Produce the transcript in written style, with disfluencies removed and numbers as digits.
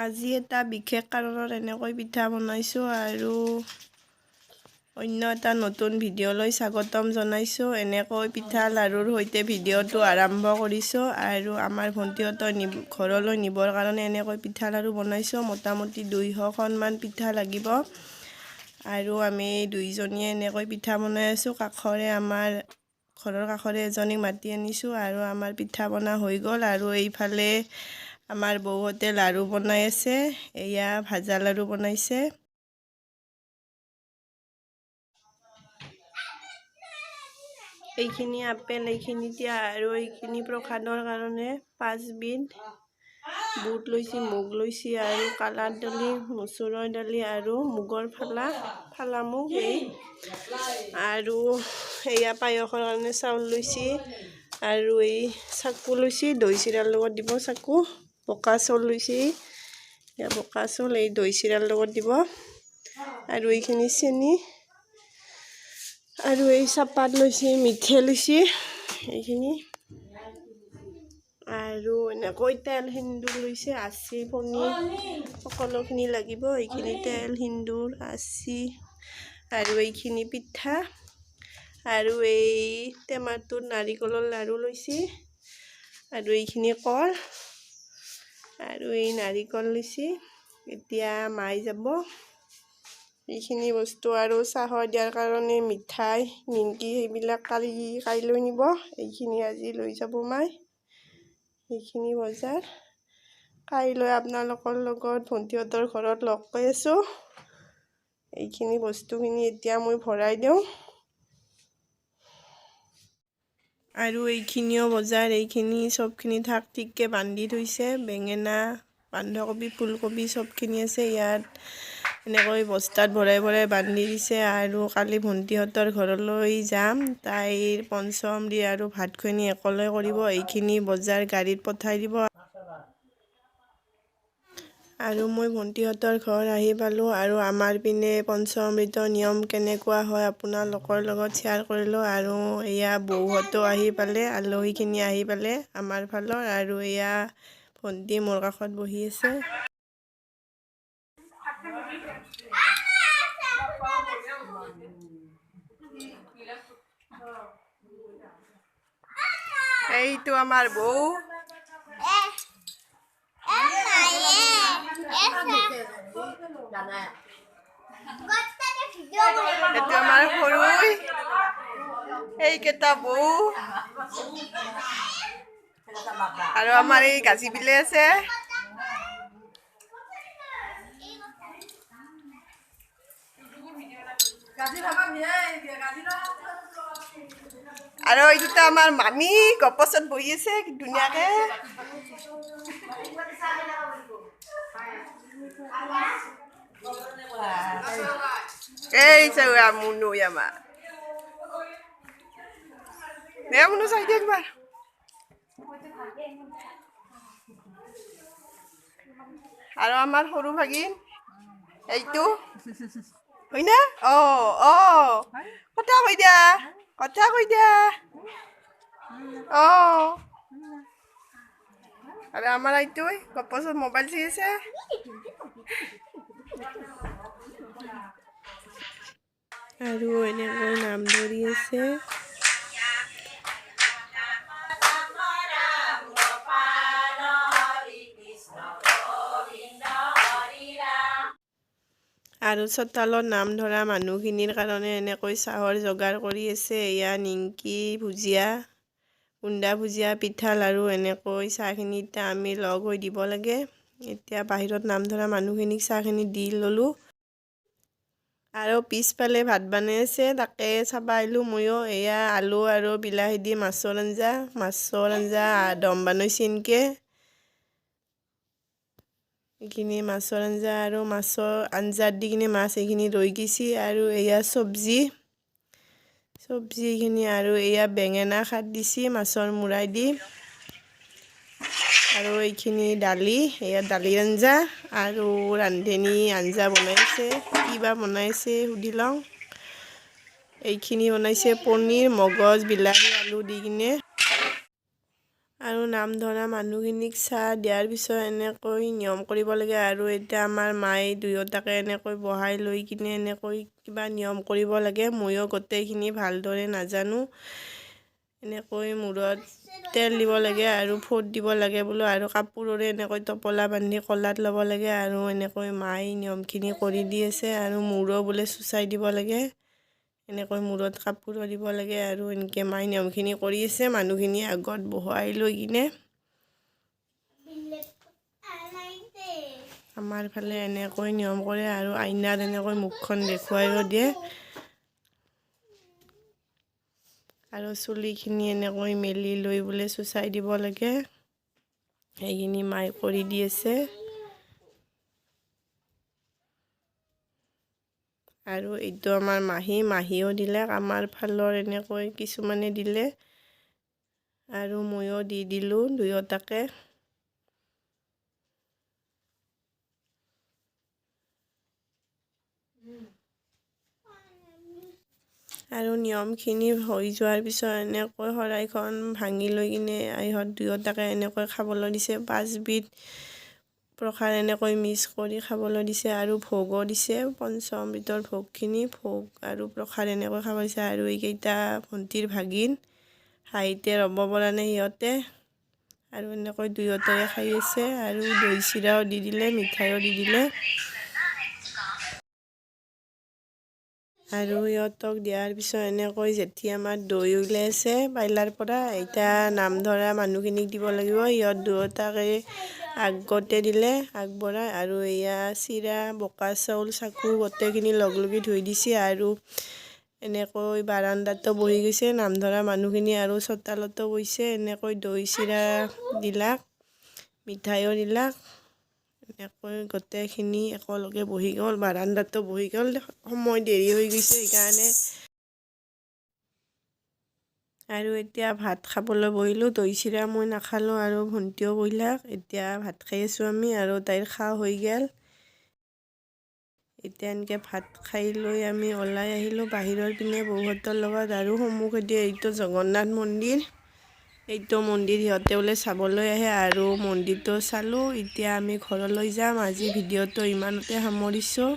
আজি এটা বিশেষ কাৰণত এনেকৈ পিঠা বনাইছোঁ আৰু অন্য এটা নতুন ভিডিঅ'লৈ স্বাগতম জনাইছোঁ। এনেকৈ পিঠা লাড়ুৰ সৈতে ভিডিঅ'টো আৰম্ভ কৰিছোঁ আৰু আমাৰ ভণ্টিহঁতৰ ঘৰলৈ নিবৰ কাৰণে এনেকৈ পিঠা লাড়ু বনাইছোঁ। মোটামুটি 200খনমান পিঠা লাগিব আৰু আমি দুইজনীয়ে এনেকৈ পিঠা বনাই আছোঁ। আমাৰ ঘৰৰ কাষৰে এজনীক মাতি আনিছোঁ আৰু আমাৰ পিঠা বনা হৈ গ'ল। আৰু এইফালে আমাৰ বৌহঁতে লাড়ু বনাই আছে, এয়া ভাজা লাড়ু বনাইছে। এইখিনি আপেল, এইখিনি দিয়া আৰু এইখিনি প্ৰসাদৰ কাৰণে 5 বিধ বুট লৈছি, মুগ লৈছি আৰু কালাৰ দালি, মচুৰৰ দালি আৰু মুগৰ ফালা মুগ আৰু এয়া পায়সৰ কাৰণে চাউল লৈছি আৰু এই চাকু লৈছি, দৈ চিৰাৰ লগত দিব চাকু। পকা চাউল লৈছি, পকা চাউল এই দৈ চিৰাৰ লগত দিব আৰু এইখিনি চেনি আৰু এই চাহপাত লৈছি, মিঠে লৈছি এইখিনি আৰু এনেকৈ তেল সিন্দুৰ লৈছে, আচি পনীৰ সকলোখিনি লাগিব। এইখিনি তেল সিন্দুৰ আচি আৰু এইখিনি পিঠা আৰু এই টেমাটোত নাৰিকলৰ লাড়ু লৈছি আৰু এইখিনি কল আৰু এই নাৰিকল লৈছি। এতিয়া মাই যাব এইখিনি বস্তু আৰু চাহৰ দিয়াৰ কাৰণে মিঠাই, নিমকি সেইবিলাক কাইলৈ নিব। এইখিনি আজি লৈ যাব মাই। এইখিনি বজাৰ কাইলৈ আপোনালোকৰ লগত ভণ্টিহঁতৰ ঘৰত লগ পাই আছোঁ। এইখিনি বস্তুখিনি এতিয়া মই ভৰাই দিওঁ আৰু এইখিনিও বজাৰ, এইখিনি চবখিনি ঠাক ঠিককৈ বান্ধি থৈছে। বেঙেনা, বন্ধাকবি, ফুলকবি চবখিনি আছে ইয়াত। এনেকৈ বস্তাত ভৰাই ভৰাই বান্ধি দিছে আৰু কালি ভণ্টিহঁতৰ ঘৰলৈ যাম। তাইৰ পঞ্চমৃত আৰু ভাত খোৱানি একেলগে কৰিব। এইখিনি বজাৰ গাড়ীত পঠাই দিব আৰু মই ভণ্টিহঁতৰ ঘৰ আহি পালোঁ আৰু আমাৰ পিনে পঞ্চমৃতৰ নিয়ম কেনেকুৱা হয় আপোনালোকৰ লগত শ্বেয়াৰ কৰিলোঁ। আৰু এয়া বৌহঁতো আহি পালে, আলহীখিনি আহি পালে আমাৰ ফালৰ আৰু এয়া ভণ্টি মোৰ কাষত বহি আছে। এইটো আমাৰ বৌ, এইটো আমাৰ সৰু, এইকেইটা বৌ আৰু আমাৰ এই গাজি বিলে আছে। আৰু এইটো আমাৰ মামী গপচত বহি আছে ধুনীয়াকে। এই চাওয়া মুনু ইয়ামা নে মুনু চাই দিয়া একবাৰ। আৰু আমাৰ সৰু ভাগিন এইটো হয় না? কথা কৈ দিয়া, কথা কৈ দিয়া। আৰু আমাৰ এইটো গপচত মোবাইল চাই আছে। আৰু এনেকৈ নাম ধৰি আছে। আৰু চোতালত নাম ধৰা মানুহখিনিৰ কাৰণে এনেকৈ চাহৰ যোগাৰ কৰি আছে। এয়া নিমকি, ভুজিয়া, কুন্দা ভুজিয়া, পিঠা লাড়ু এনেকৈ চাহখিনি এতিয়া আমি লগ হৈ দিব লাগে। এতিয়া বাহিৰত নাম ধৰা মানুহখিনিক চাহখিনি দি ল'লোঁ আৰু পিছফালে ভাত বনাই আছে, তাকে চাব আহিলোঁ ময়ো। এয়া আলু আৰু বিলাহী দি মাছৰ আঞ্জা দম বনাইছে এনেকৈ। এইখিনি মাছৰ আঞ্জা আৰু মাছৰ আঞ্জাত দি কিনে মাছ এইখিনি ৰৈ গৈছে আৰু এয়া চব্জি এইখিনি আৰু এয়া বেঙেনা খাৰ দিছে মাছৰ মূৰাই দি আৰু এইখিনি দালি, এয়া দালিৰ আঞ্জা আৰু ৰান্ধনী আঞ্জা বনাইছে। কিবা বনাইছে সুধি লওঁ। এইখিনি বনাইছে পনীৰ, মগজ, বিলাহী, আলু দি কিনে আৰু নাম ধৰা মানুহখিনিক চাহ দিয়াৰ পিছত এনেকৈ নিয়ম কৰিব লাগে। আৰু এতিয়া আমাৰ মায়ে দুয়োটাকে এনেকৈ বহাই লৈ কিনে এনেকৈ কিবা নিয়ম কৰিব লাগে। ময়ো গোটেইখিনি ভালদৰে নাজানো। এনেকৈ মূৰত তেল দিব লাগে আৰু ফোট দিব লাগে বোলো, আৰু কাপোৰৰে এনেকৈ টপলা বান্ধি কলাত ল'ব লাগে। আৰু এনেকৈ মায়ে নিয়মখিনি কৰি দি আছে। আৰু মূৰো বোলে চুচাই দিব লাগে, এনেকৈ মূৰত কাপোৰো দিব লাগে। আৰু এনেকৈ মায়ে নিয়মখিনি কৰি আছে। মানুহখিনি আগত বহুৱাই লৈ কিনে আমাৰ ফালে এনেকৈ নিয়ম কৰে। আৰু আইনাত এনেকৈ মুখখন দেখুৱাইও দিয়ে। আৰু চুলিখিনি এনেকৈ মেলি লৈ বোলে চুচাই দিব লাগে। সেইখিনি মায়ে কৰি দি আছে। আৰু এইটো আমাৰ মাহীও দিলে, আমাৰ ফালৰ এনেকৈ কিছুমানে দিলে, আৰু ময়ো দি দিলোঁ দুয়োটাকে। আৰু নিয়মখিনি হৈ যোৱাৰ পিছত এনেকৈ শৰাইখন ভাঙি লৈ কিনে ইহঁত দুয়োটাকে এনেকৈ খাবলৈ দিছে। 5 বিধ প্ৰসাদ এনেকৈ মিক্স কৰি খাবলৈ দিছে। আৰু ভোগো দিছে, পঞ্চমৃতৰ ভোগ আৰু প্ৰসাদ এনেকৈ খাব দিছে। আৰু এইকেইটা ভণ্টিৰ ভাগিন, হাঁহিতে ৰ'ব পৰা নাই সিহঁতে। আৰু এনেকৈ দুয়োটাই খাই আছে। আৰু দৈ চিৰাও দি দিলে, মিঠাইও দি দিলে। আৰু সিহঁতক দিয়াৰ পিছত এনেকৈ জেঠী আমাৰ দৈ ওলাইছে পাইলাৰ পৰা। এতিয়া নাম ধৰা মানুহখিনিক দিব লাগিব। সিহঁত দুয়োটাকে আগতে দিলে আগবঢ়াই। আৰু এয়া চিৰা, বোকা চাউল, চাকু গোটেইখিনি লগলগি ধুই দিছে। আৰু এনেকৈ বাৰান্দাতো বহি গৈছে নাম ধৰা মানুহখিনি, আৰু চোতালতো বহিছে। এনেকৈ দৈ চিৰা দিলাক, মিঠাইও দিলাক। এনেকৈ গোটেইখিনি একেলগে বহি গ'ল, বাৰান্দাতো বহি গ'ল। সময় দেৰি হৈ গৈছে সেইকাৰণে। আৰু এতিয়া ভাত খাবলৈ বহিলোঁ। দৈ চিৰা মই নাখালোঁ, আৰু ভণ্টিও বহিলাক। এতিয়া ভাত খাই আছোঁ আমি, আৰু তাইৰ খোৱা হৈ গ'ল। এতিয়া এনেকৈ ভাত খাই লৈ আমি ওলাই আহিলোঁ বাহিৰৰ পিনে বৌহঁতৰ লগত। আৰু সন্মুখেদি এইটো জগন্নাথ মন্দিৰ, এইটো মন্দিৰ সিহঁতে বোলে চাবলৈ আহে। আৰু মন্দিৰটো চালোঁ। এতিয়া আমি ঘৰলৈ যাম। আজি ভিডিঅ'টো ইমানতে সামৰিছোঁ।